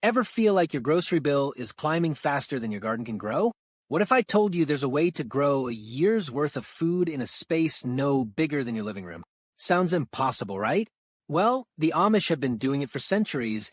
Ever feel like your grocery bill is climbing faster than your garden can grow? What if I told you there's a way to grow a year's worth of food in a space no bigger than your living room? Sounds impossible, right? Well, the Amish have been doing it for centuries,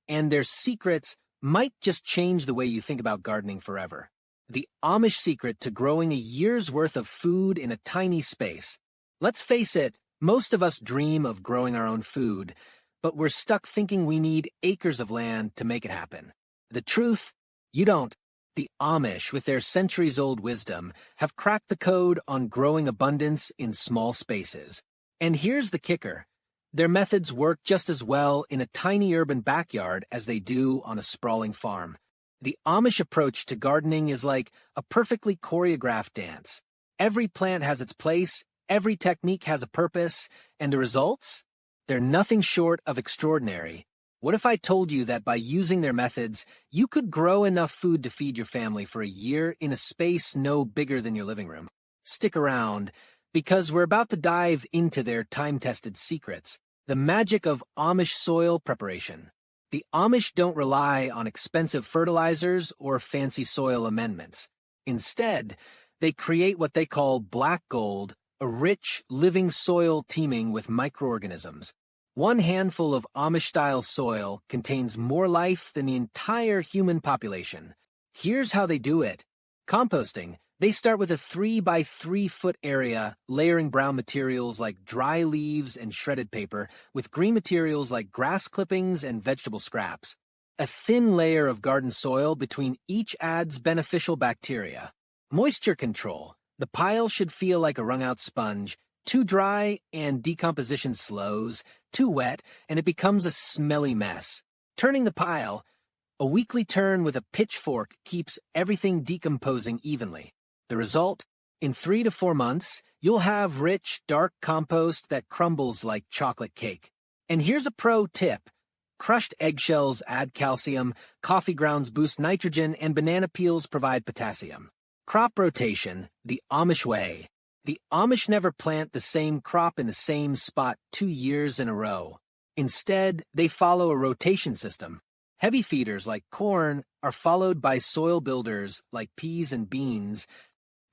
and their secrets might just change the way you think about gardening forever. The Amish secret to growing a year's worth of food in a tiny space. Let's face it, most of us dream of growing our own food, but we're stuck thinking we need acres of land to make it happen. The truth? You don't. The Amish, with their centuries-old wisdom, have cracked the code on growing abundance in small spaces. And here's the kicker. Their methods work just as well in a tiny urban backyard as they do on a sprawling farm. The Amish approach to gardening is like a perfectly choreographed dance. Every plant has its place, every technique has a purpose, and the results? They're nothing short of extraordinary. What if I told you that by using their methods, you could grow enough food to feed your family for a year in a space no bigger than your living room? Stick around, because we're about to dive into their time-tested secrets. The magic of Amish soil preparation. The Amish don't rely on expensive fertilizers or fancy soil amendments. Instead, they create what they call black gold, a rich, living soil teeming with microorganisms. One handful of Amish-style soil contains more life than the entire human population. Here's how they do it. Composting. They start with a 3 by 3 foot area, layering brown materials like dry leaves and shredded paper with green materials like grass clippings and vegetable scraps. A thin layer of garden soil between each adds beneficial bacteria. Moisture control. The pile should feel like a wrung-out sponge. Too dry and decomposition slows. Too wet and it becomes a smelly mess. Turning the pile. A weekly turn with a pitchfork keeps everything decomposing evenly. The result? In 3 to 4 months, you'll have rich, dark compost that crumbles like chocolate cake. And here's a pro tip. Crushed eggshells add calcium, coffee grounds boost nitrogen, and banana peels provide potassium. Crop rotation, the Amish way. The Amish never plant the same crop in the same spot 2 years in a row. Instead, they follow a rotation system. Heavy feeders like corn are followed by soil builders like peas and beans.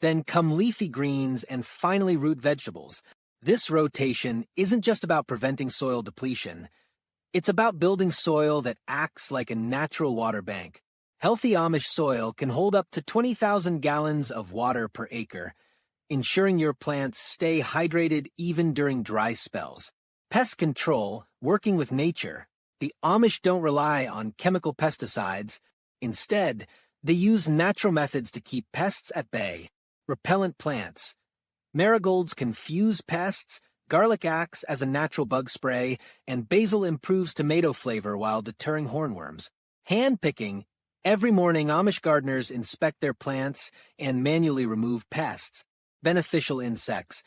Then come leafy greens and finally root vegetables. This rotation isn't just about preventing soil depletion. It's about building soil that acts like a natural water bank. Healthy Amish soil can hold up to 20,000 gallons of water per acre, ensuring your plants stay hydrated even during dry spells. Pest control, working with nature. The Amish don't rely on chemical pesticides. Instead, they use natural methods to keep pests at bay. Repellent plants. Marigolds confuse pests, garlic acts as a natural bug spray, and basil improves tomato flavor while deterring hornworms. Hand-picking. Every morning, Amish gardeners inspect their plants and manually remove pests. Beneficial insects.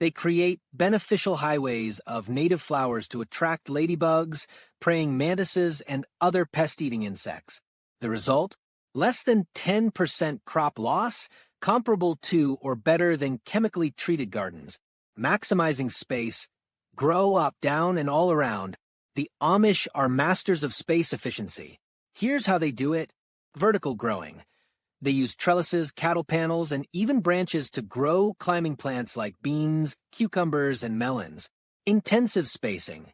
They create beneficial highways of native flowers to attract ladybugs, praying mantises, and other pest-eating insects. The result? Less than 10% crop loss, comparable to or better than chemically treated gardens. Maximizing space, grow up, down, and all around. The Amish are masters of space efficiency. Here's how they do it. Vertical growing. They use trellises, cattle panels, and even branches to grow climbing plants like beans, cucumbers, and melons. Intensive spacing.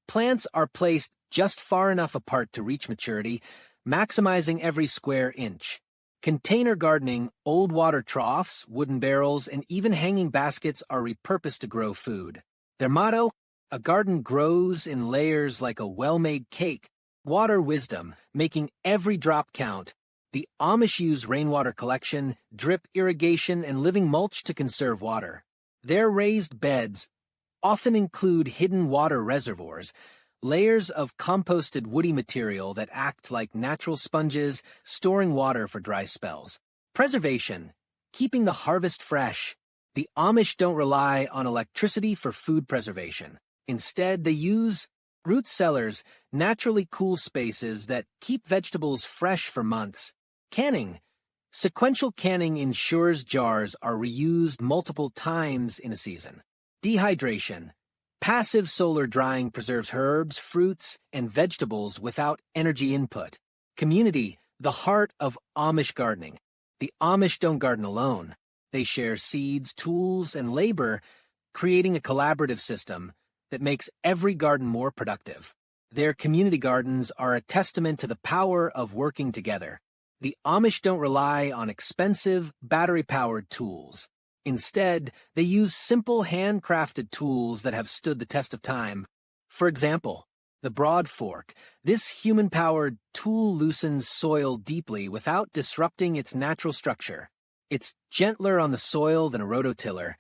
Plants are placed just far enough apart to reach maturity, maximizing every square inch. Container gardening, old water troughs, wooden barrels, and even hanging baskets are repurposed to grow food. Their motto? A garden grows in layers like a well-made cake. Water wisdom, making every drop count. The Amish use rainwater collection, drip irrigation, and living mulch to conserve water. Their raised beds often include hidden water reservoirs, layers of composted woody material that act like natural sponges, storing water for dry spells. Preservation, keeping the harvest fresh. The Amish don't rely on electricity for food preservation. Instead, they use root cellars, naturally cool spaces that keep vegetables fresh for months. Canning. Sequential canning ensures jars are reused multiple times in a season. Dehydration. Passive solar drying preserves herbs, fruits, and vegetables without energy input. Community, the heart of Amish gardening. The Amish don't garden alone. They share seeds, tools, and labor, creating a collaborative system that makes every garden more productive. Their community gardens are a testament to the power of working together. The Amish don't rely on expensive, battery-powered tools. Instead, they use simple handcrafted tools that have stood the test of time. For example, the broad fork. This human-powered tool loosens soil deeply without disrupting its natural structure. It's gentler on the soil than a rototiller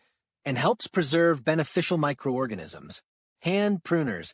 and helps preserve beneficial microorganisms. Hand pruners.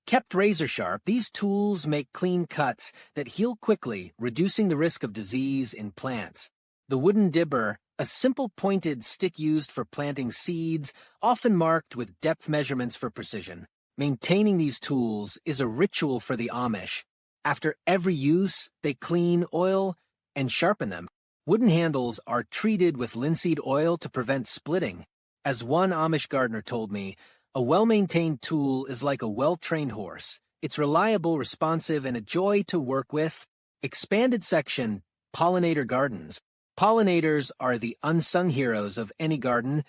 Kept razor-sharp, these tools make clean cuts that heal quickly, reducing the risk of disease in plants. The wooden dibber, a simple pointed stick used for planting seeds, often marked with depth measurements for precision. Maintaining these tools is a ritual for the Amish. After every use, they clean, oil, and sharpen them. Wooden handles are treated with linseed oil to prevent splitting. As one Amish gardener told me, a well-maintained tool is like a well-trained horse. It's reliable, responsive, and a joy to work with. Expanded section, pollinator gardens. Pollinators are the unsung heroes of any garden,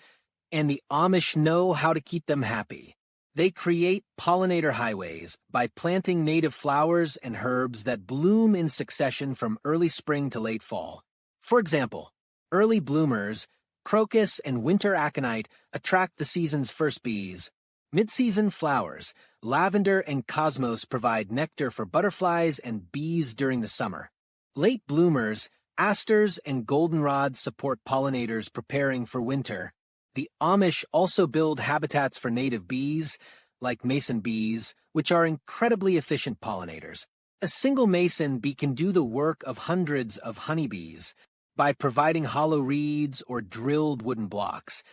and the Amish know how to keep them happy. They create pollinator highways by planting native flowers and herbs that bloom in succession from early spring to late fall. For example, early bloomers, crocus and winter aconite, attract the season's first bees. Mid-season flowers, lavender and cosmos, provide nectar for butterflies and bees during the summer. Late bloomers, asters and goldenrods, support pollinators preparing for winter. The Amish also build habitats for native bees, like mason bees, which are incredibly efficient pollinators. A single mason bee can do the work of hundreds of honeybees by providing hollow reeds or drilled wooden blocks.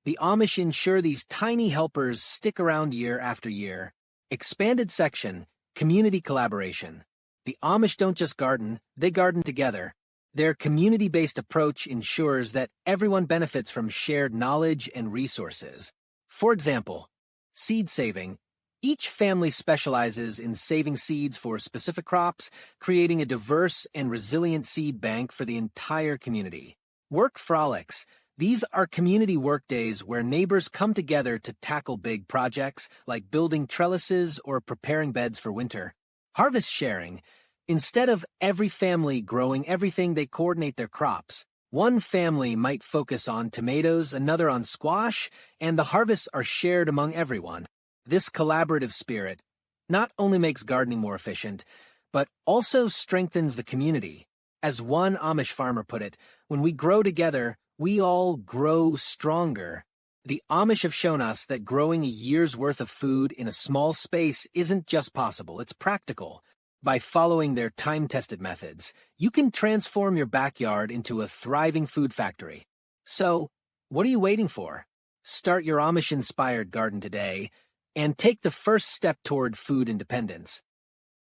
The Amish ensure these tiny helpers stick around year after year. Expanded section, community collaboration. The Amish don't just garden, they garden together. Their community-based approach ensures that everyone benefits from shared knowledge and resources. For example, seed saving. Each family specializes in saving seeds for specific crops, creating a diverse and resilient seed bank for the entire community. Work frolics. These are community work days where neighbors come together to tackle big projects like building trellises or preparing beds for winter. Harvest sharing. Instead of every family growing everything, they coordinate their crops. One family might focus on tomatoes, another on squash, and the harvests are shared among everyone. This collaborative spirit not only makes gardening more efficient, but also strengthens the community. As one Amish farmer put it, when we grow together, we all grow stronger. The Amish have shown us that growing a year's worth of food in a small space isn't just possible, it's practical. By following their time-tested methods, you can transform your backyard into a thriving food factory. So, what are you waiting for? Start your Amish-inspired garden today and take the first step toward food independence.